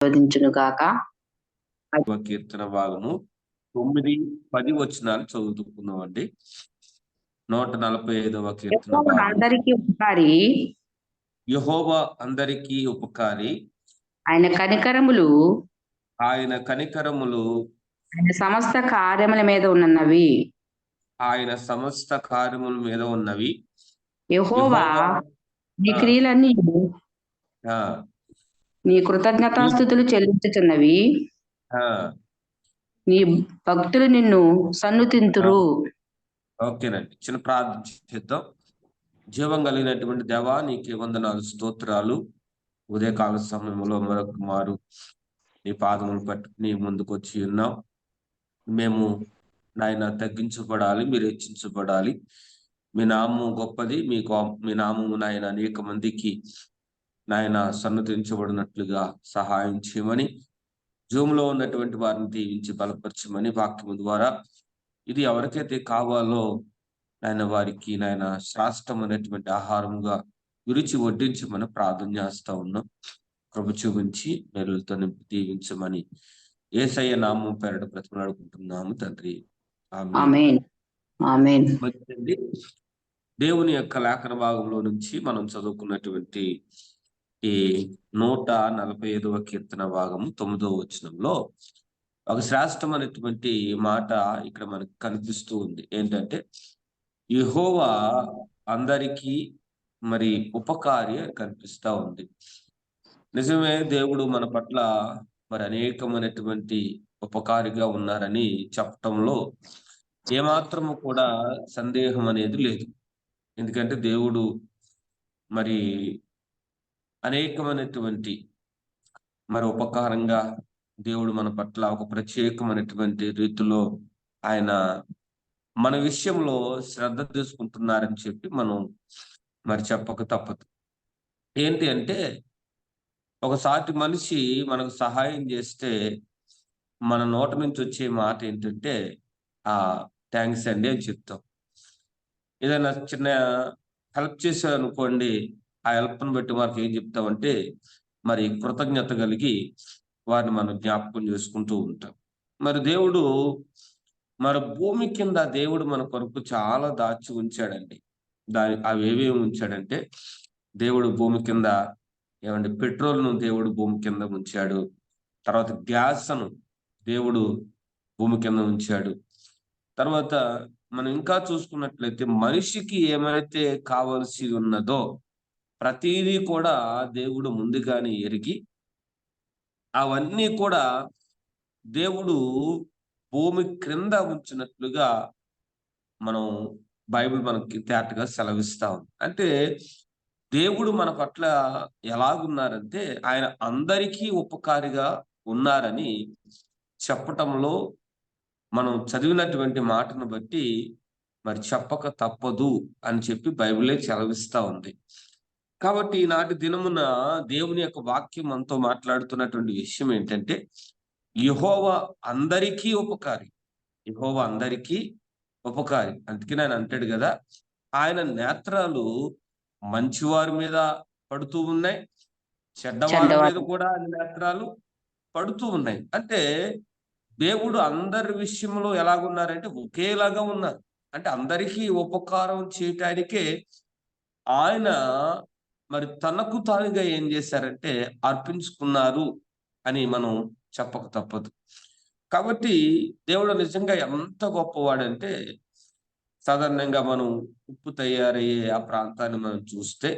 ఆశీర్వదించును గాక. కీర్తన భాగము 9-10 వచనాలు చదువుతున్నామండి. 145వ కీర్తన యెహోవా భాగం. అందరికీ ఉపకారి, యెహోవా అందరికీ ఉపకారి, ఆయన కనికరములు ఆయన కనికరములు ఆయన సమస్త కార్యముల మీద ఉన్నవి. ఆయన సమస్త కార్యముల మీద ఉన్నవి. యెహోవా యెహోవా నీ ఆ, క్రియలన్నీ ఆ, నీ కృతజ్ఞతాస్తుతులు చెల్లించుచున్నవి. ఆ, నీ భక్తులు నిన్ను ఆ. సన్నుతింతురు. ఓకేనండి, చిన్న ప్రార్థన చేద్దాం. జీవం కలిగినటువంటి దేవా, నీకే వందనాలు, స్తోత్రాలు. ఉదయకాల సమయంలో మరొక మారు నీ పాదములు పట్టుకుని ముందుకు వచ్చి ఉన్నాం. మేము నాయన తగ్గించబడాలి, మీరు హెచ్చించబడాలి. మీ నామం గొప్పది, మీ నామము నాయన అనేక మందికి నాయన సన్నతించబడినట్లుగా సహాయం చేయమని, జూమ్లో ఉన్నటువంటి వారిని దీవించి బలపరచమని, వాక్యము ద్వారా ఇది ఎవరికైతే కావాలో నాయన వారికి నాయన శ్రాష్టమైనటువంటి ఆహారముగా విరిచి వడ్డించమని ప్రార్థన చేస్తా ఉన్నాం. కృప చూపించి మేలులతో నింపి దీవించమని యేసయ్య నామం పేరట బ్రతిమలాడుకుంటున్నాము తండ్రి. ఆమేన్. ఆమేన్. ఆమేన్. మంచిదండి. దేవుని యొక్క లేఖన భాగంలో నుంచి మనం చదువుకున్నటువంటి ఈ 145వ కీర్తన భాగము 9వ వచనంలో ఒక శ్రేష్టమైనటువంటి మాట ఇక్కడ మనకు కనిపిస్తూ ఉంది. ఏంటంటే, యెహోవా అందరికీ మరి ఉపకారి అని కనిపిస్తా ఉంది. నిజమే, దేవుడు మన పట్ల మరి అనేకమైనటువంటి ఉపకారిగా ఉన్నారని చెప్పటంలో ఏమాత్రము కూడా సందేహం అనేది లేదు. ఎందుకంటే దేవుడు మరి అనేకమైనటువంటి మరి ఉపకారంగా దేవుడు మన పట్ల ఒక ప్రత్యేకమైనటువంటి రీతిలో ఆయన మన విషయంలో శ్రద్ధ తీసుకుంటున్నారని చెప్పి మనం మరి చెప్పక తప్పదు. ఏంటి అంటే, ఒక సాటి మనిషి మనకు సహాయం చేస్తే మన నోట నుంచి వచ్చే మాట ఏంటంటే, ఆ థ్యాంక్స్ అండి అని చెప్తాం. ఏదైనా చిన్న హెల్ప్ చేశారనుకోండి, ఆ హెల్ప్‌ని బట్టి వారికి ఏం చెప్తామంటే, మరి కృతజ్ఞత కలిగి వారిని మనం జ్ఞాపకం చేసుకుంటూ ఉంటాం. మరి దేవుడు మరి భూమి కింద దేవుడు మన కొరకు చాలా దాచి ఉంచాడండి. అవేవేమి ఉంచాడంటే, దేవుడు భూమి కింద పెట్రోల్‌ను దేవుడు భూమి కింద ఉంచాడు. తర్వాత గ్యాస్‌ను దేవుడు భూమి కింద ఉంచాడు. తర్వాత మనం ఇంకా చూసుకున్నట్లయితే మనిషికి ఏమైతే కావాల్సి ఉన్నదో ప్రతీదీ కూడా దేవుడు ముందుగానే ఎరిగి అవన్నీ కూడా దేవుడు భూమి క్రింద ఉంచినట్లుగా మనం బైబిల్ మనకి తేటగా సెలవిస్తా ఉంది. అంటే దేవుడు మన పట్ల ఎలాగున్నారంటే, ఆయన అందరికీ ఉపకారిగా ఉన్నారని చెప్పటంలో మనం చదివినటువంటి మాటను బట్టి మరి చెప్పక తప్పదు అని చెప్పి బైబిలే సెలవిస్తా ఉంది. కాబట్టి ఈనాటి దినమున దేవుని యొక్క వాక్యం మనతో మాట్లాడుతున్నటువంటి విషయం ఏంటంటే, యెహోవా అందరికీ ఉపకారి. యెహోవా అందరికీ ఉపకారి. అందుకని ఆయన అంటాడు కదా, ఆయన నేత్రాలు మంచివారి మీద పడుతూ ఉన్నాయి, చెడ్డవారి మీద చెడ్డవారు కూడా ఆయన నేత్రాలు పడుతూ ఉన్నాయి. అంటే దేవుడు అందరి విషయంలో ఎలాగున్నారంటే ఒకేలాగా ఉన్నారు. అంటే అందరికీ ఉపకారం చేయటానికే ఆయన మరి తనకు తానుగా ఏం చేశారంటే అర్పించుకున్నారు అని మనం చెప్పక తప్పదు. కాబట్టి దేవుడు నిజంగా ఎంత గొప్పవాడంటే, సాధారణంగా మనం ఉప్పు తయారయ్యే ఆ ప్రాంతాన్ని మనం చూస్తే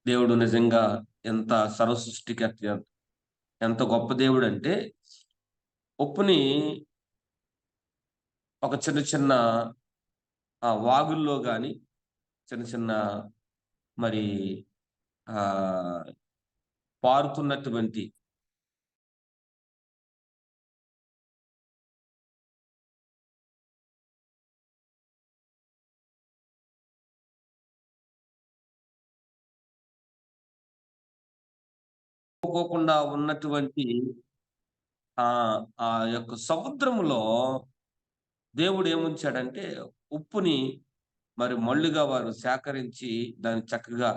దేవుడు నిజంగా ఎంత సర్వసృష్టికర్త, ఎంత గొప్ప దేవుడంటే, ఉప్పుని ఒక చిన్న చిన్న వాగుల్లో గాని, చిన్న చిన్న మరి ఆహ్, పారుతున్నటువంటి పోకోకుండా ఉన్నటువంటి ఆ యొక్క సముద్రములో దేవుడు ఏముంచాడంటే, ఉప్పుని మరి మళ్ళుగా వారు సేకరించి దాన్ని చక్కగా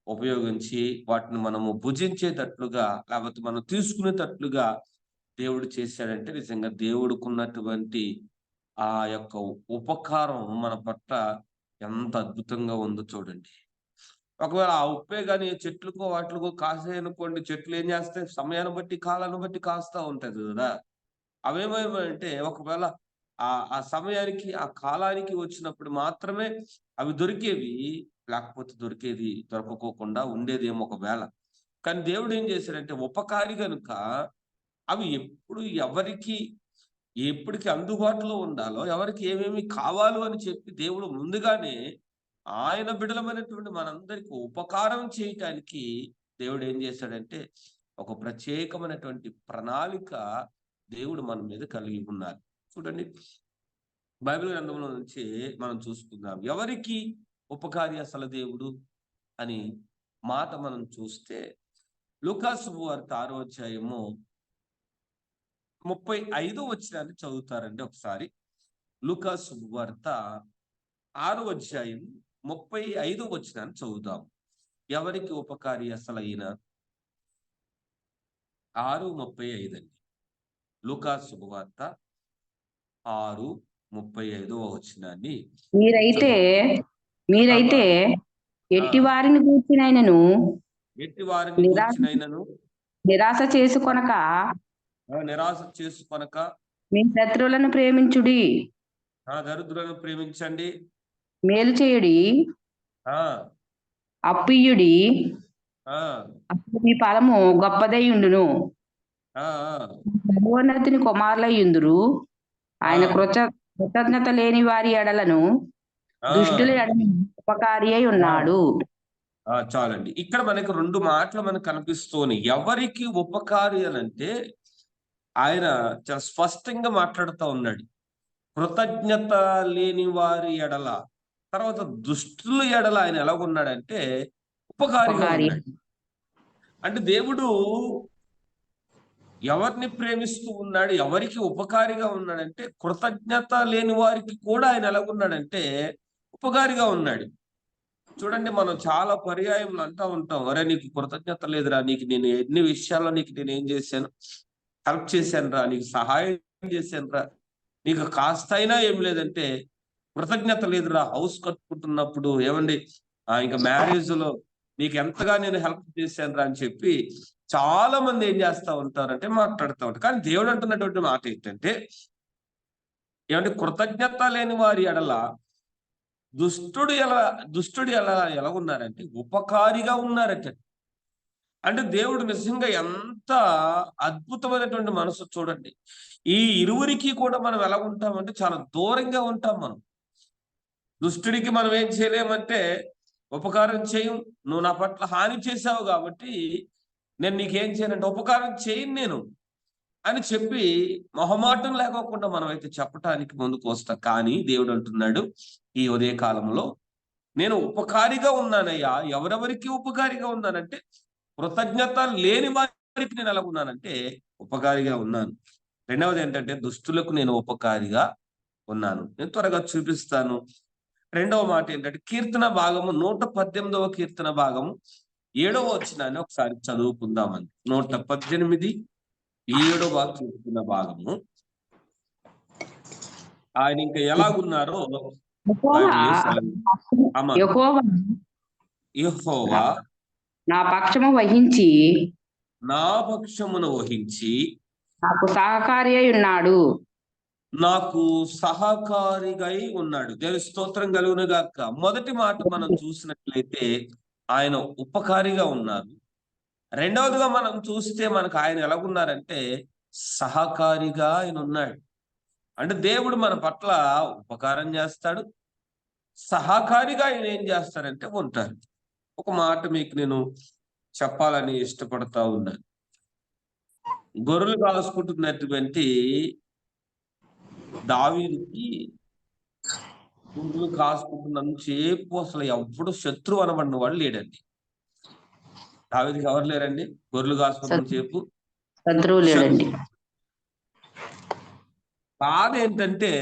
ఉపయోగించి వాటిని మనము భుజించేటట్లుగా లేకపోతే మనం తీసుకునేటట్లుగా దేవుడు చేశాడంటే నిజంగా దేవుడికున్నటువంటి ఆ యొక్క ఉపకారం మన పట్ల ఎంత అద్భుతంగా ఉందో చూడండి. ఒకవేళ ఆ ఉప్పే గాని చెట్లకో వాటికో కాసాయనుకోండి, చెట్లు ఏం చేస్తాయి? సమయాన్ని బట్టి, కాలాన్ని బట్టి కాస్తా ఉంటది కదా! అవేమేమంటే ఒకవేళ ఆ సమయానికి, ఆ కాలానికి వచ్చినప్పుడు మాత్రమే అవి దొరికేవి. లేకపోతే దొరకకోకుండా ఉండేదేమో ఒకవేళ. కానీ దేవుడు ఏం చేశాడంటే ఉపకారి గనుక అవి ఎప్పుడు ఎవరికి ఎప్పటికి అందుబాటులో ఉండాలో, ఎవరికి ఏమేమి కావాలో అని చెప్పి దేవుడు ముందుగానే ఆయన బిడలమైనటువంటి మనందరికి ఉపకారం చేయటానికి దేవుడు ఏం చేశాడంటే ఒక ప్రత్యేకమైనటువంటి ప్రణాళిక దేవుడు మన మీద కలిగి ఉన్నారు. చూడండి, బైబిల్ గ్రంథంలో నుంచి మనం చూసుకుందాం. ఎవరికి ఉపకారి అసలు దేవుడు అని మాట మనం చూస్తే లూకా శుభవార్త 6వ అధ్యాయము 35వ వచనాన్ని చదువుతారండి ఒకసారి. లూకా శుభవార్త 6వ అధ్యాయం 35వ వచనాన్ని చదువుదాం. ఎవరికి ఉపకారి అసలు అయిన 6:35 అండి. లూకా శుభవార్త 6:35వ వచనాన్ని మీరైతే ఎట్టి వారిని గూర్చినైనను నిరాశ చేసుకొనక మీ శత్రువులను ప్రేమించుడి, దరిద్రులను ప్రేమించండి, మేలు చేయుడి, అప్పియుడి, అప్పుడు మీ ఫలము గొప్పదై ఉండును. సర్వోన్నతుని కుమారులయ్యుందురు. ఆయన కృతజ్ఞత లేని వారి ఎడలను దుష్టుల ఎడలను ఉపకారి అయి ఉన్నాడు. చాలండి. ఇక్కడ మనకి 2 మాటలు మనకు కనిపిస్తూనే ఎవరికి ఉపకారి అని అంటే ఆయన చాలా స్పష్టంగా మాట్లాడుతూ ఉన్నాడు. కృతజ్ఞత లేని వారి ఎడల, తర్వాత దుష్టుల ఎడల ఆయన ఎలాగున్నాడంటే ఉపకారిగా ఉన్నాడు. అంటే దేవుడు ఎవరిని ప్రేమిస్తూ ఉన్నాడు, ఎవరికి ఉపకారిగా ఉన్నాడంటే కృతజ్ఞత లేని వారికి కూడా ఆయన ఎలాగున్నాడంటే ఉపకారిగా ఉన్నాడు. చూడండి, మనం చాలా పర్యాయములు అంటూ ఉంటాం, అరే నీకు కృతజ్ఞత లేదురా, నీకు నేను ఎన్ని విషయాల్లో నీకు నేను ఏం చేశాను, హెల్ప్ చేశాను రా, నీకు సహాయం చేశాను రా, నీకు కాస్తైనా ఏం లేదంటే కృతజ్ఞత లేదురా. హౌస్ కట్టుకుంటున్నప్పుడు ఏమండి ఇంకా మ్యారేజ్ లో నీకు ఎంతగా నేను హెల్ప్ చేశాను రా అని చెప్పి చాలా మంది ఏం చేస్తా ఉంటారంటే మాట్లాడుతూ ఉంటారు. కానీ దేవుడు అంటున్నటువంటి మాట ఏంటంటే ఏమంటే కృతజ్ఞత లేని వారి ఎడల దుష్టుడు ఎలా ఉన్నారంటే ఉపకారిగా ఉన్నారట. అంటే దేవుడు నిజంగా ఎంత అద్భుతమైనటువంటి మనసు చూడండి. ఈ ఇరువురికి కూడా మనం ఎలా ఉంటామంటే చాలా దూరంగా ఉంటాం. మనం దుష్టుడికి మనం ఏం చేయలేమంటే ఉపకారం చేయం, నువ్వు నా పట్ల హాని చేశావు కాబట్టి నేను నీకేం చేయనంటే ఉపకారం చేయను నేను అని చెప్పి మొహమాటం లేకోకుండా మనం అయితే చెప్పటానికి ముందుకు వస్తాం. కానీ దేవుడు అంటున్నాడు ఈ ఉదయ కాలంలో, నేను ఉపకారిగా ఉన్నానయ్యా. ఎవరెవరికి ఉపకారిగా ఉన్నానంటే కృతజ్ఞత లేని వారికి నేను ఎలా ఉన్నానంటే ఉపకారిగా ఉన్నాను. రెండవది ఏంటంటే దుష్టులకు నేను ఉపకారిగా ఉన్నాను. నేను త్వరగా చూపిస్తాను. రెండవ మాట ఏంటంటే కీర్తన భాగము 118వ కీర్తన భాగము 7వ వచనాన్ని ఒకసారి చదువుకుందామని. 118 7వ కీర్తన భాగము. ఆయన ఇంకా ఎలాగున్నారో యెహోవా నా పక్షమును వహించి నాకు సహకారి అయి ఉన్నాడు. దేవుని స్తోత్రం కలుగును గాక. మొదటి మాట మనం చూసినట్లయితే ఆయన ఉపకారిగా ఉన్నారు. రెండవదిగా మనం చూస్తే మనకు ఆయన ఎలాగున్నారంటే సహకారిగా ఆయన ఉన్నాడు. అంటే దేవుడు మన పట్ల ఉపకారం చేస్తాడు, సహకారిగా ఆయన ఏం చేస్తారంటే ఉంటారు. ఒక మాట మీకు నేను చెప్పాలని ఇష్టపడతా ఉన్నాను. గొర్రెలు కాసుకుంటున్నటువంటి దావీదుకి గొర్రెలు కాసుకుంటున్నంత సేపు అసలు ఎప్పుడు శత్రువు అనబడిన వాడు లేడండి. దావీదుకి ఎవరు లేరండి? గొర్రెలు కాసుకుంటున్న సేపు శత్రువు లేడండి. బాధ ఏంటంటే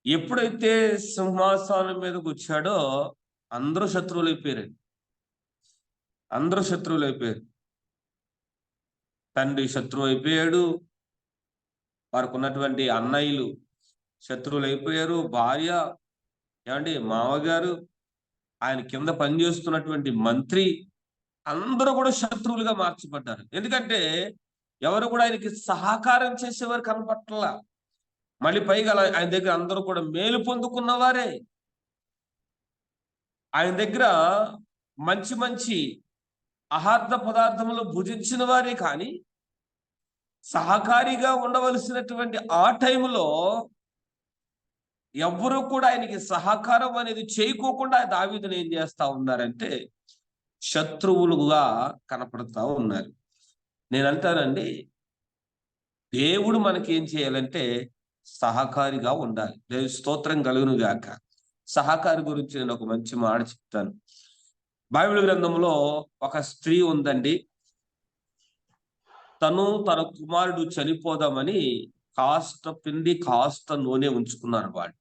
ఎప్పుడైతే సింహాసనం మీదకి వచ్చాడో అందరూ శత్రువులు అయిపోయారండి. అందరూ శత్రువులు అయిపోయారు. తండ్రి శత్రువు అయిపోయాడు, వారికి ఉన్నటువంటి అన్నయ్యలు శత్రువులు అయిపోయారు, భార్య, ఏమండి మామగారు, ఆయన కింద పనిచేస్తున్నటువంటి మంత్రి, అందరూ కూడా శత్రువులుగా మార్చబడ్డారు. ఎందుకంటే ఎవరు కూడా ఆయనకి సహకారం చేసేవారు కనపట్ల. మళ్ళీ పైగా ఆయన దగ్గర అందరూ కూడా మేలు పొందుకున్నవారే. ఆయన దగ్గర మంచి మంచి ఆహార పదార్థములు భుజించిన వారే. కానీ సహకారిగా ఉండవలసినటువంటి ఆ టైంలో ఎవ్వరూ కూడా ఆయనకి సహకారం అనేది చేయకోకుండా దావీదుని ఏం చేస్తా ఉన్నారంటే శత్రువులుగా కనపడతా ఉన్నారు. నేను అంటానండి, దేవుడు మనకి ఏం చేయాలంటే సహకారిగా ఉండాలి. దేవుని స్తోత్రం కలుగును గాక. సహకారి గురించి నేను ఒక మంచి మాట చెప్తాను. బైబిల్ గ్రంథంలో ఒక స్త్రీ ఉందండి. తను తన కుమారుడు చనిపోదామని కాస్త పిండి కాస్త నూనె ఉంచుకున్నారు వాళ్ళు.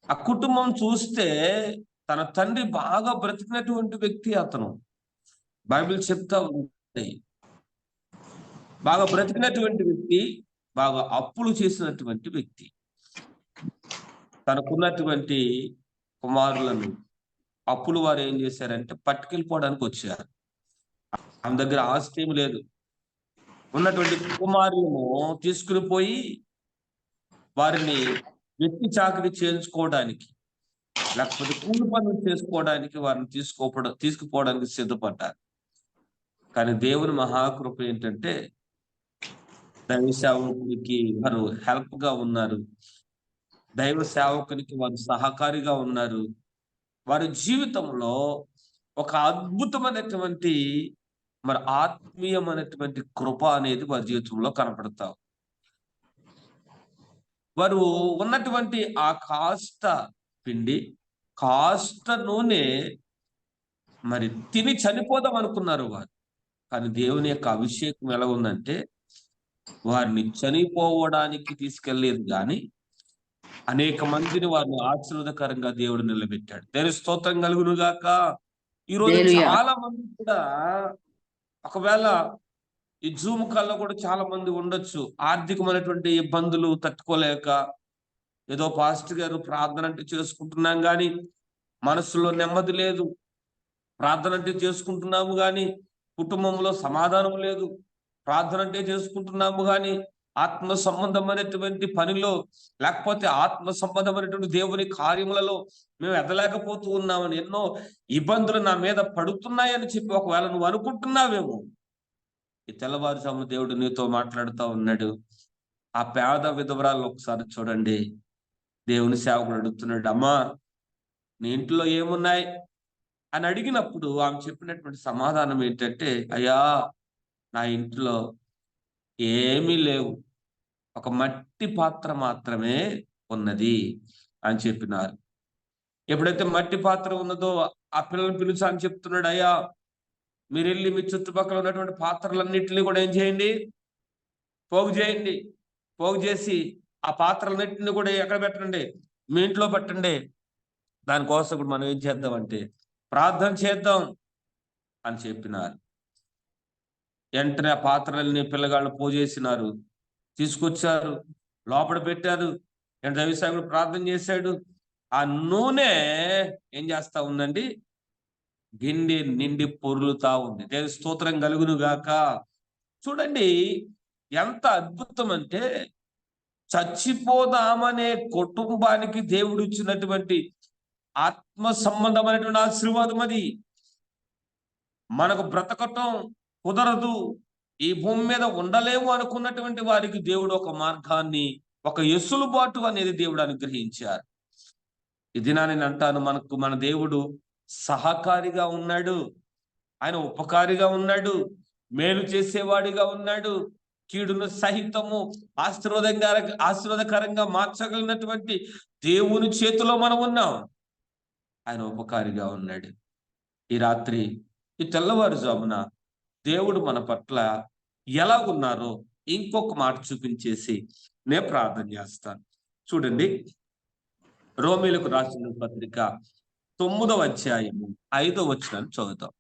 ఆ కుటుంబం చూస్తే తన తండ్రి బాగా బ్రతికినటువంటి వ్యక్తి. అతను బైబిల్ చెప్తా ఉంది, బాగా బ్రతికినటువంటి వ్యక్తి, బాగా అప్పులు చేసినటువంటి వ్యక్తి. తనకున్నటువంటి కుమారులను అప్పులు వారు ఏం చేశారంటే పట్టుకెళ్ళిపోవడానికి వచ్చారు. ఆమె దగ్గర ఆస్తి ఏమి లేదు. ఉన్నటువంటి కుమారులను తీసుకుని పోయి వారిని వెట్టి చాకరీ చేయించుకోవడానికి, లేకపోతే కూలి పనులు చేసుకోవడానికి వారిని తీసుకుపోవడానికి సిద్ధపడ్డారు. కానీ దేవుని మహాకృప ఏంటంటే దైవ సేవకునికి వారు హెల్ప్ గా ఉన్నారు. దైవ సేవకునికి వారు సహకారిగా ఉన్నారు. వారి జీవితంలో ఒక అద్భుతమైనటువంటి మరి ఆత్మీయమైనటువంటి కృప అనేది వారి జీవితంలో కనపడతాం. వారు ఉన్నటువంటి ఆ కాస్త పిండి కాస్త నూనె మరి తిని చనిపోదాం అనుకున్నారు వారు. కానీ దేవుని యొక్క అభిషేకం ఎలా ఉందంటే వారిని చనిపోవడానికి తీసుకెళ్లేదు, కానీ అనేక మందిని వారిని ఆశీర్వాదకరంగా దేవుడు నిలబెట్టాడు. దేవుని స్తోత్రం కలుగును గాక. ఈరోజు చాలా మంది కూడా ఒకవేళ ఈ జూమ్ కాల్లో కూడా చాలా మంది ఉండొచ్చు, ఆర్థికమైనటువంటి ఇబ్బందులు తట్టుకోలేక ఏదో పాస్టర్ గారు ప్రార్థన అంటే చేసుకుంటున్నాం కానీ మనసులో నెమ్మది లేదు, ప్రార్థన అంటే చేసుకుంటున్నాము కానీ కుటుంబంలో సమాధానం లేదు, ప్రార్థన అంటే చేసుకుంటున్నాము కానీ ఆత్మ సంబంధమైనటువంటి పనిలో లేకపోతే ఆత్మ సంబంధమైనటువంటి దేవుని కార్యములలో మేము ఎదలేకపోతూ ఉన్నామని ఎన్నో ఇబ్బందులు నా మీద పడుతున్నాయని చెప్పి ఒకవేళ నువ్వు అనుకుంటున్నావేమో, ఈ తెల్లవారుజాము దేవుడు నీతో మాట్లాడుతూ ఉన్నాడు. ఆ పేద విధవరాలను ఒకసారి చూడండి. దేవుని సేవకుడు అడుగుతున్నాడు, అమ్మా నీ ఇంట్లో ఏమున్నాయి అని అడిగినప్పుడు ఆమె చెప్పినటువంటి సమాధానం ఏంటంటే, అయ్యా నా ఇంట్లో ఏమీ లేవు, ఒక మట్టి పాత్ర మాత్రమే ఉన్నది అని చెప్పినారు. ఎప్పుడైతే మట్టి పాత్ర ఉన్నదో ఆ పిల్లల్ని పిలుచు అని చెప్తున్నాడు, అయ్యా మీరు వెళ్ళి మీ చుట్టుపక్కల ఉన్నటువంటి పాత్రలన్నింటినీ కూడా ఏం చేయండి, పోగు చేయండి. పోగు చేసి ఆ పాత్రలన్నింటినీ కూడా ఎక్కడ పెట్టండి, మీ ఇంట్లో పెట్టండి. దానికోసం ఇప్పుడు మనం ఏం చేద్దామంటే ప్రార్థన చేద్దాం అని చెప్పినారు. వెంటనే ఆ పాత్రల్ని పిల్లగాళ్ళు పోజేసినారు, తీసుకొచ్చారు, లోపల పెట్టారు. దైవసేవకుడు ప్రార్థన చేశాడు. ఆ నూనె ఏం చేస్తా ఉందండి, గిండి నిండి పొర్లుతా ఉంది. దేవుని స్తోత్రం కలుగును గాక. చూడండి ఎంత అద్భుతం అంటే చచ్చిపోదామనే కుటుంబానికి దేవుడు ఇచ్చినటువంటి ఆత్మ సంబంధమైనటువంటి ఆశీర్వాదం అది. మనకు బ్రతకటం కుదరదు, ఈ భూమి మీద ఉండలేము అనుకున్నటువంటి వారికి దేవుడు ఒక మార్గాన్ని, ఒక వెసులుబాటు అనేది దేవుడు అనుగ్రహించారు. ఇది నేను అంటాను, మన దేవుడు సహకారిగా ఉన్నాడు, ఆయన ఉపకారిగా ఉన్నాడు, మేలు చేసేవాడిగా ఉన్నాడు, కీడును సహితము ఆశీర్వాదకరంగా మార్చగలిగినటువంటి దేవుని చేతిలో మనం ఉన్నాం. ఆయన ఉపకారిగా ఉన్నాడు. ఈ రాత్రి ఈ తెల్లవారుజామున దేవుడు మన పట్ల ఎలా ఉన్నారో ఇంకొక మాట చూపించేసి నేను ప్రార్థన చేస్తాను. చూడండి, రోమీయులకు రాసిన పత్రిక 9వ అధ్యాయము 5వ వచనాన్ని చదువుతాం.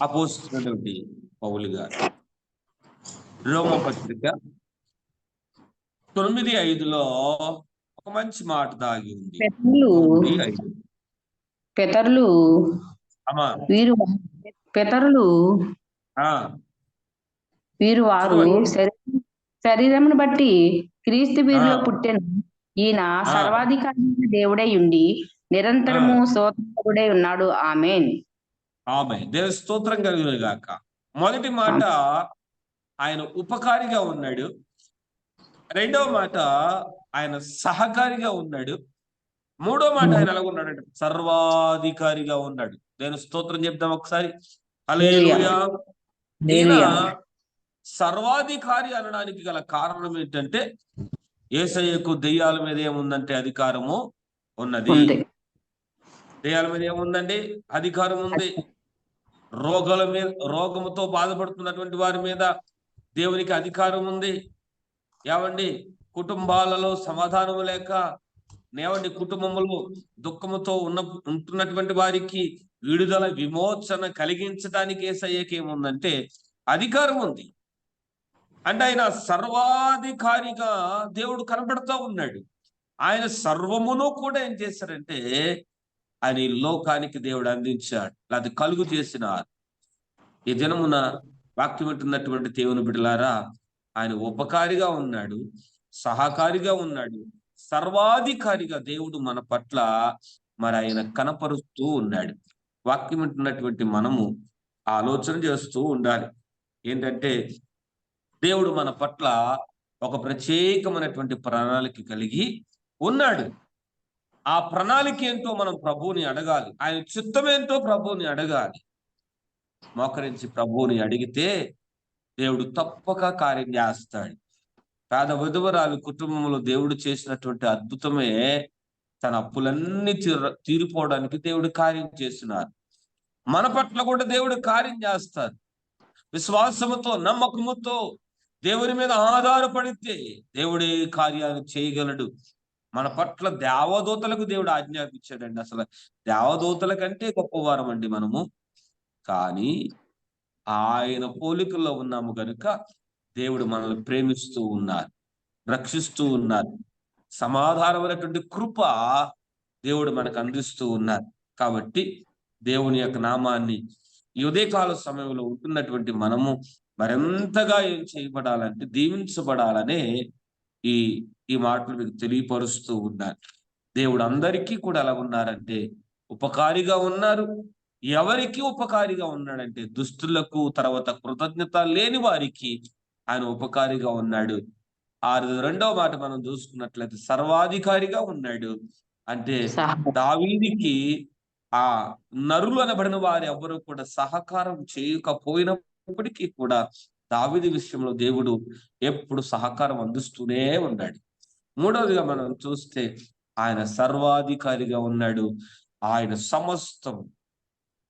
అపోస్తులైనటువంటి పౌలు గారు రోమా పత్రిక 9:5లో ఒక మంచి మాట దాగి ఉంది. పెతరులు 9:5. పెతరులు అమ్మా వీరు పెతరులు ఆ వీరు వారు చదవండి. శరీరమును బట్టి క్రీస్తు వీరిలో ఆ పుట్టెను. ఈయన ఆ సర్వాధికారి దేవుడై ఉండి నిరంతరము ఆ స్తోత్రుడై ఉన్నాడు. ఆమేన్. ఆమె దేవుని స్తోత్రం కలుగును గాక. మొదటి మాట ఆయన ఉపకారిగా ఉన్నాడు. రెండవ మాట ఆయన సహకారిగా ఉన్నాడు. మూడో మాట ఆయన ఎలా ఉన్నాడంటే సర్వాధికారిగా ఉన్నాడు. దేవుని స్తోత్రం చెప్దాం ఒకసారి. హల్లెలూయా. ఈయన హల్లెలూయా. సర్వాధికారి అనడానికి గల కారణం ఏంటంటే యేసయ్యకు దెయ్యాల మీద ఏముందంటే అధికారము ఉన్నది. ఉంది. దెయ్యాల మీద ఏముందండి? అధికారం ఉంది. రోగాల మీద, రోగముతో బాధపడుతున్నటువంటి వారి మీద దేవునికి అధికారం ఉంది. ఏమండి? కుటుంబాలలో సమాధానము లేక నేవండి కుటుంబములు దుఃఖముతో ఉంటున్నటువంటి వారికి విడుదల విమోచన కలిగించడానికి యేసయ్యకి ఏముందంటే అధికారం ఉంది. అంటే ఆయన సర్వాధికారిగా దేవుడు కనబడుతూ ఉన్నాడు. ఆయన సర్వమును కూడా ఏం చేశారంటే ఆయన ఈ లోకానికి దేవుడు అందించాడు, అది కలుగు చేసినారు. ఈ దినమున వాక్యం వింటున్నటువంటి దేవుని బిడ్డలారా, ఆయన ఉపకారిగా ఉన్నాడు, సహకారిగా ఉన్నాడు, సర్వాధికారిగా దేవుడు మన పట్ల మరి ఆయన కనపరుస్తూ ఉన్నాడు. వాక్యం వింటున్నటువంటి మనము ఆలోచన చేస్తూ ఉండాలి. ఏంటంటే దేవుడు మన పట్ల ఒక ప్రత్యేకమైనటువంటి ప్రణాళిక కలిగి ఉన్నాడు. ఆ ప్రణాళిక ఏంటో మనం ప్రభువుని అడగాలి. ఆయన చిత్తమేంటో ప్రభువుని అడగాలి. మోకరించి ప్రభువుని అడిగితే దేవుడు తప్పక కార్యం చేస్తాడు. పేద విధవరాలు కుటుంబంలో దేవుడు చేసినటువంటి అద్భుతమే తన అప్పులన్నీ తీరిపోవడానికి దేవుడు కార్యం చేస్తున్నారు. మన పట్ల కూడా దేవుడు కార్యం చేస్తారు. విశ్వాసముతో, నమ్మకముతో దేవుని మీద ఆధారపడితే దేవుడి కార్యాలు చేయగలడు. మన పట్ల దేవదూతలకు దేవుడు ఆజ్ఞాపించాడండి. అసలు దేవదూతల కంటే గొప్పవారం అండి మనము. కానీ ఆయన పోలికల్లో ఉన్నాము కనుక దేవుడు మనల్ని ప్రేమిస్తూ ఉన్నారు, రక్షిస్తూ ఉన్నారు. సమాధానమైనటువంటి కృప దేవుడు మనకు అందిస్తూ ఉన్నారు. కాబట్టి దేవుని యొక్క నామాన్ని ఈ ఉదయకాల సమయంలో ఉంటున్నటువంటి మనము మరింతగా ఏం చేయబడాలంటే దీవించబడాలనే ఈ ఈ మాటలు మీకు తెలియపరుస్తూ ఉన్నారు. దేవుడు అందరికీ కూడా ఎలా ఉన్నారంటే ఉపకారిగా ఉన్నారు. ఎవరికి ఉపకారిగా ఉన్నాడంటే దుస్తులకు, తర్వాత కృతజ్ఞత లేని వారికి ఆయన ఉపకారిగా ఉన్నాడు. రెండవ మాట మనం చూసుకున్నట్లయితే సర్వాధికారిగా ఉన్నాడు. అంటే దావీదుకి ఆ నరులు అనబడిన వారు ఎవరు కూడా సహకారం చేయకపోయినప్పటికీ కూడా దావీదు విషయంలో దేవుడు ఎప్పుడు సహకారం అందిస్తూనే ఉన్నాడు. మూడవదిగా మనం చూస్తే ఆయన సర్వాధికారిగా ఉన్నాడు. ఆయన సమస్తం,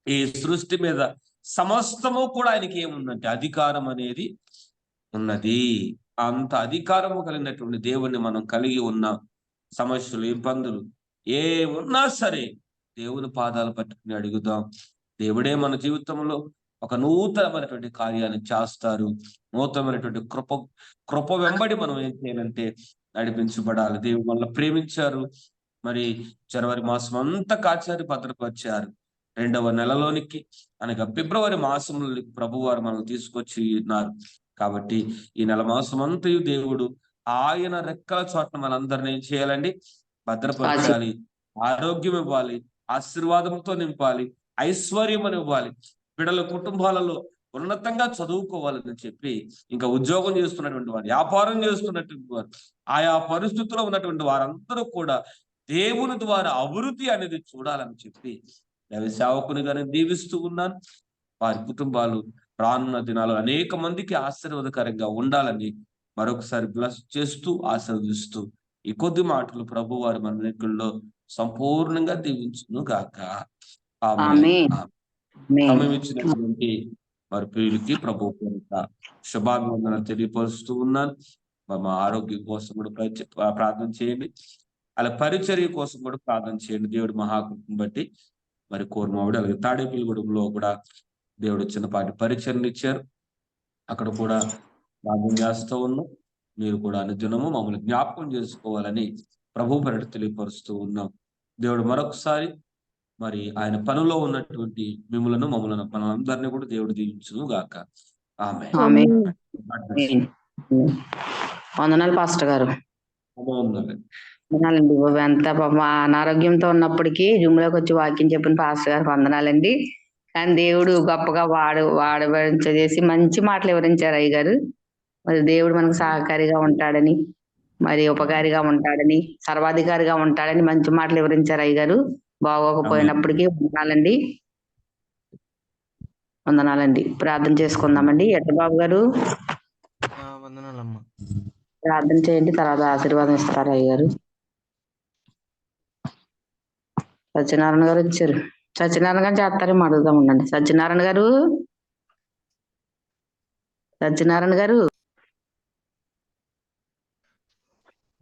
ఈ సృష్టి మీద సమస్తము కూడా ఆయనకి ఏముందంటే అధికారం అనేది ఉన్నది. అంత అధికారము కలిగినటువంటి దేవుణ్ణి మనం కలిగి ఉన్న సమస్యలు, ఇబ్బందులు ఏమున్నా సరే దేవుని పాదాలు పట్టుకుని అడుగుదాం. దేవుడే మన జీవితంలో ఒక నూతనమైనటువంటి కార్యాన్ని చేస్తారు. నూతనమైనటువంటి కృప వెంబడి మనం ఏం చేయాలంటే నడిపించబడాలి. దేవుడు మనల్ని ప్రేమించారు. మరి జనవరి మాసం అంతా కాచారి భద్రపరిచారు. 2వ నెలలోనికి అనగా ఫిబ్రవరి మాసంలో ప్రభువారు మనం తీసుకొచ్చి ఉన్నారు. కాబట్టి ఈ నెల మాసం అంతయు దేవుడు ఆయన రెక్కల చోట్న మనందరినీ ఏం చేయాలండి? భద్రపరచాలి, ఆరోగ్యం ఇవ్వాలి, ఆశీర్వాదంతో నింపాలి, ఐశ్వర్యం ఇవ్వాలి, బిడ్డల కుటుంబాలలో ఉన్నతంగా చదువుకోవాలని చెప్పి, ఇంకా ఉద్యోగం చేస్తున్నటువంటి వారు, వ్యాపారం చేస్తున్నటువంటి వారు, ఆయా పరిస్థితుల్లో ఉన్నటువంటి వారందరూ కూడా దేవుని ద్వారా అభివృద్ధి అనేది చూడాలని చెప్పి దైవ సేవకునిగా నేను దీవిస్తూ ఉన్నాను. వారి కుటుంబాలు రానున్న దినాలు అనేక మందికి ఆశీర్వాదకరంగా ఉండాలని మరొకసారి బ్లెస్ చేస్తూ ఆశీర్వదిస్తూ ఈ కొద్ది మాటలు ప్రభు వారి మనలో సంపూర్ణంగా దీవించును గాక. ఆమేన్. సమయం ఇచ్చినటువంటి మరి ప్రియులకి ప్రభు పేరిట శుభాభివందనలు తెలియపరుస్తూ ఉన్నాను. మా ఆరోగ్యం కోసం కూడా ప్రార్థన చేయండి. అలా పరిచర్య కోసం కూడా ప్రార్థన చేయండి. దేవుడి మహాకృపను బట్టి మరి కోరమావిడి అలాగే తాడేపల్లిగూడెంలో కూడా దేవుడు చిన్నపాటి పరీక్షను ఇచ్చారు. అక్కడ కూడా ప్రార్థన చేస్తూ ఉన్నాం. మీరు కూడా అనుదినము మమ్మల్ని జ్ఞాపకం చేసుకోవాలని ప్రభు పేరిట తెలియపరుస్తూ ఉన్నాం. దేవుడు మరొకసారి మరి ఆయన పనిలో ఉన్నటువంటి మనందరినీ కూడా దేవుడు దీవించును గాక. ఆమేన్. ఆమేన్. God bless you. వందనాలు పాస్టర్ గారు. వందనాలండి. వందనాలండి బాబు. ఎంత పాపం అనారోగ్యంతో ఉన్నప్పటికీ జూమ్ లోకి వచ్చి వాక్యం చెప్పిన పాస్టర్ గారికి వందనాలండి. కానీ దేవుడు గొప్పగా వాడబడించేసి మంచి మాటలు వివరించారు అయ్య గారు. మరి దేవుడు మనకు సహకారిగా ఉంటాడని, మరి ఉపకారిగా ఉంటాడని, సర్వాధికారిగా ఉంటాడని మంచి మాటలు వివరించారు అయ్య గారు. బాగోకపోయినప్పటికీ వందనాలండి. వందనాలండి. ప్రార్థన చేసుకుందామండి. బాబు గారు వందనాలమ్మా. ప్రార్థన చేయండి, తర్వాత ఆశీర్వాదం ఇస్తారు అయ్య గారు. సత్యనారాయణ గారు వచ్చారు. సత్యనారాయణ గారు చేస్తారేమో అడుగుదాం ఉండండి. సత్యనారాయణ గారు, సత్యనారాయణ గారు.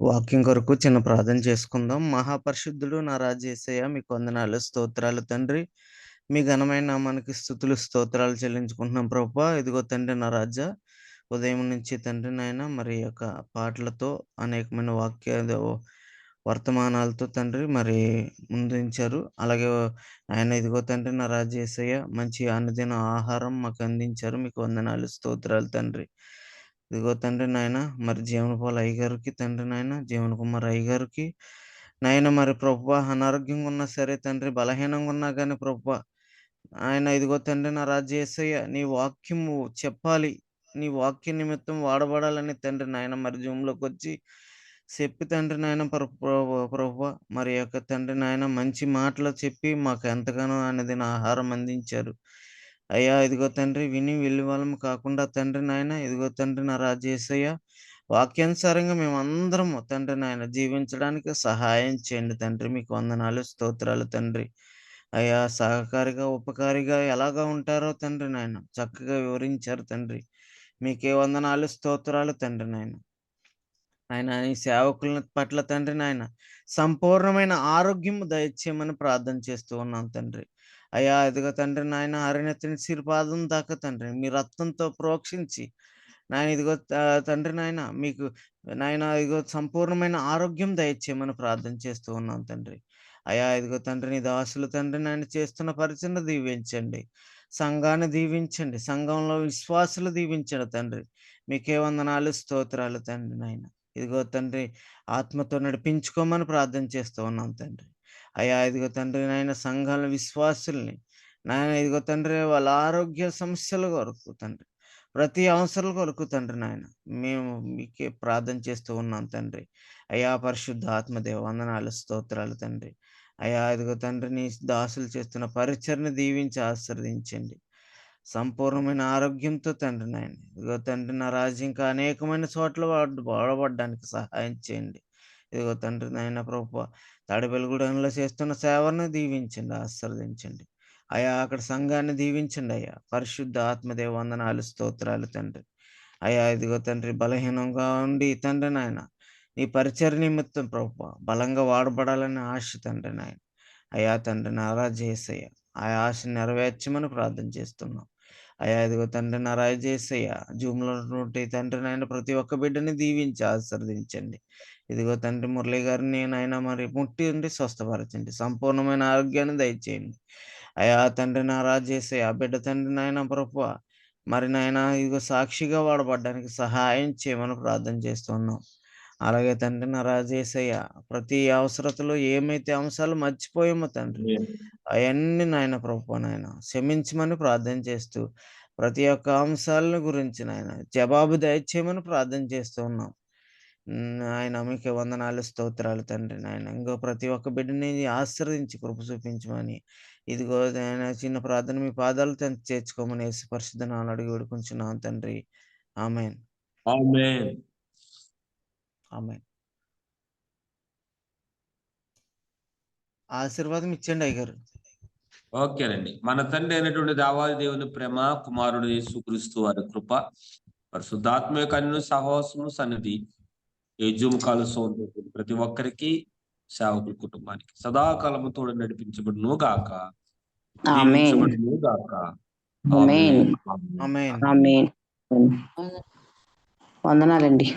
వాక్యం కొరకు చిన్న ప్రార్థన చేసుకుందాం. మహాపరిశుద్ధుడు నా రాజు యేసయ్య, మీకు వందనాలు, స్తోత్రాలు తండ్రి. మీ ఘనమైన నామానికి స్తుతులు స్తోత్రాలు చెల్లించుకుంటున్నాం ప్రభువా. ఇదిగో తండ్రి నా రాజా, ఉదయం నుంచి తండ్రి నాయన మరి యొక్క పాటలతో అనేకమైన వర్తమానాలతో తండ్రి మరి ముందుంచారు. అలాగే ఆయన ఇదిగో తండ్రి నా రాజు యేసయ్య, మంచి అనుదిన ఆహారం మాకు అందించారు. మీకు వందనాలు, స్తోత్రాలు తండ్రి. ఇదిగో తండ్రి నాయన మరి జీవనపాల్ అయ్య గారికి తండ్రి నాయన, జీవన్ కుమార్ అయ్య గారికి నాయన మరి ప్రభువా, అనారోగ్యంగా ఉన్నా సరే తండ్రి, బలహీనంగా ఉన్నా కానీ ప్రభువా ఆయన ఇదిగో తండ్రి నా రాజు యేసయ్య, నీ వాక్యము చెప్పాలి, నీ వాక్య నిమిత్తం వాడబడాలని తండ్రి నాయన మరి జూమ్లోకి వచ్చి చెప్పి తండ్రి నాయన ప్రభువా మరి యొక్క తండ్రి నాయన మంచి మాటలు చెప్పి మాకు ఎంతగానో అనేది నా ఆహారం అందించారు. అయ్యా ఇదిగో తండ్రి, విని వెళ్ళి వాళ్ళం కాకుండా తండ్రి నాయన ఇదిగో తండ్రి నా రాజు యేసయ్య, వాక్యానుసారంగా మేమందరము తండ్రి నాయన జీవించడానికి సహాయం చేయండి తండ్రి. మీకు వందనాలు, స్తోత్రాలు తండ్రి. అయ్యా సహకారిగా ఉపకారిగా ఎలాగా ఉంటారో తండ్రి నాయన చక్కగా వివరించారు తండ్రి. మీకే వందనాలు, స్తోత్రాలు తండ్రి నాయన. ఆయన ఈ సేవకుల పట్ల తండ్రి నాయన సంపూర్ణమైన ఆరోగ్యం దయచేయమని ప్రార్థన చేస్తూ ఉన్నాం తండ్రి. అయ్యా ఇదిగో తండ్రి నాయన హరినెత్తిన సిరిపాదం దాకా తండ్రి మీ రక్తంతో ప్రోక్షించి నాయన ఇదిగో తండ్రి నాయన మీకు నాయన ఇదిగో సంపూర్ణమైన ఆరోగ్యం దయచేయమని ప్రార్థన చేస్తూ ఉన్నాం తండ్రి. అయ్యా ఇదిగో తండ్రి నీ దాసులు తండ్రి నాయన చేస్తున్న పరిచయం దీవించండి, సంఘాన్ని దీవించండి, సంఘంలో విశ్వాసులు దీవించండి తండ్రి. మీకే వందనాలు, స్తోత్రాలు తండ్రి నాయన. ఇదిగో తండ్రి ఆత్మతో నడిపించుకోమని ప్రార్థన చేస్తూ ఉన్నాం తండ్రి. అయ్యా ఇదిగో తండ్రి నాయన సంఘాల విశ్వాసుల్ని నాయన ఇదిగో తండ్రి వాళ్ళ ఆరోగ్య సమస్యల కొరకు తండ్రి, ప్రతి అవసరాల కొరకు తండ్రి నాయన మేము మీకే ప్రార్థన చేస్తూ ఉన్నాం తండ్రి. అయ్యా పరిశుద్ధ ఆత్మదేవ వందనాలు, స్తోత్రాలు తండ్రి. అయ్యా ఇదిగో తండ్రి నీ దాసులు చేస్తున్న పరిచర్ని దీవించి ఆశీర్వదించండి, సంపూర్ణమైన ఆరోగ్యంతో తండ్రి నాయన ఇదిగో తండ్రి నా రాజు ఇంకా అనేకమైన చోట్ల వాడబడడానికి సహాయం చేయండి. ఇదిగో తండ్రి నాయన ప్రభువా తాడేపల్లిగూడెంలో చేస్తున్న సేవను దీవించండి, ఆశీర్వదించండి. అయ్యా అక్కడ సంఘాన్ని దీవించండి. అయ్యా పరిశుద్ధ ఆత్మదేవ వందనాలు, స్తోత్రాలు తండ్రి. అయ్యా ఇదిగో తండ్రి బలహీనంగా ఉండి తండ్రి నాయన నీ పరిచర్య నిమిత్తం ప్రభువా బలంగా వాడబడాలని ఆశ తండ్రి నాయన. అయ్యా తండ్రి నా రాజు యేసయ్య, ఆ ఆశ నెరవేర్చమని ప్రార్థన చేస్తున్నాం. అయ్యా ఇదిగో తండ్రి నా రాజు యేసయ్య, జూమ్లో ఉన్నటువంటి తండ్రి నాయన ప్రతి ఒక్క బిడ్డని దీవించి ఆశీర్వదించండి. ఇదిగో తండ్రి మురళి గారిని నాయన మరి ముట్టి ఉండి స్వస్థపరచండి, సంపూర్ణమైన ఆరోగ్యాన్ని దయచేయండి. అయ్యా తండ్రి నా రాజు యేసయ్య, ఆ బిడ్డ తండ్రి నాయన ప్రభువా మరి నాయన ఇదిగో సాక్షిగా వాడబడడానికి సహాయం చేయమని ప్రార్థన చేస్తున్నాం. అలాగే తండ్రి నా రాజు యేసయ్య, ప్రతి అవసరతలో ఏమైతే అంశాలు మర్చిపోయామో తండ్రి అవన్నీ నాయన ప్రభువా నాయన క్షమించమని ప్రార్థన చేస్తూ ప్రతి ఒక్క అంశాలను గురించి నాయన జవాబు దయచేయమని ప్రార్థన చేస్తూ ఉన్నాం. ఆయన మీకే వందనాలు, స్తోత్రాలు తండ్రి నాయన. ఇంకో ప్రతి ఒక్క బిడ్డని ఆశీర్వదించి కృప చూపించమని ఇదిగో ఆయన చిన్న ప్రార్థన మీ పాదాలు చేర్చుకోమని యేసు పరిశుద్ధ నామమున అడిగి వేడుకుంటున్నాం తండ్రి. ఆమేన్. ఆమేన్. ఆమేన్. ఆశీర్వాదం ఇచ్చండి అయ్యగారు. ఓకేనండి. మన తండ్రి అయినటువంటి దేవాది దేవుని ప్రేమ, కుమారుడు యేసుక్రీస్తు వారి కృప, పరిశుద్ధాత్మ యొక్క అన్ని సహవాసము సన్నిధి ఈ జూమ్ కాలుతో ఉన్నటువంటి ప్రతి ఒక్కరికి, సేవకుల కుటుంబానికి సదాకాలము తోడు నడిపించబడును గాక, ఆమేన్. దీవించబడును గాక. ఆమేన్. ఆమేన్. ఆమేన్. ఆమేన్. వందనాలండి.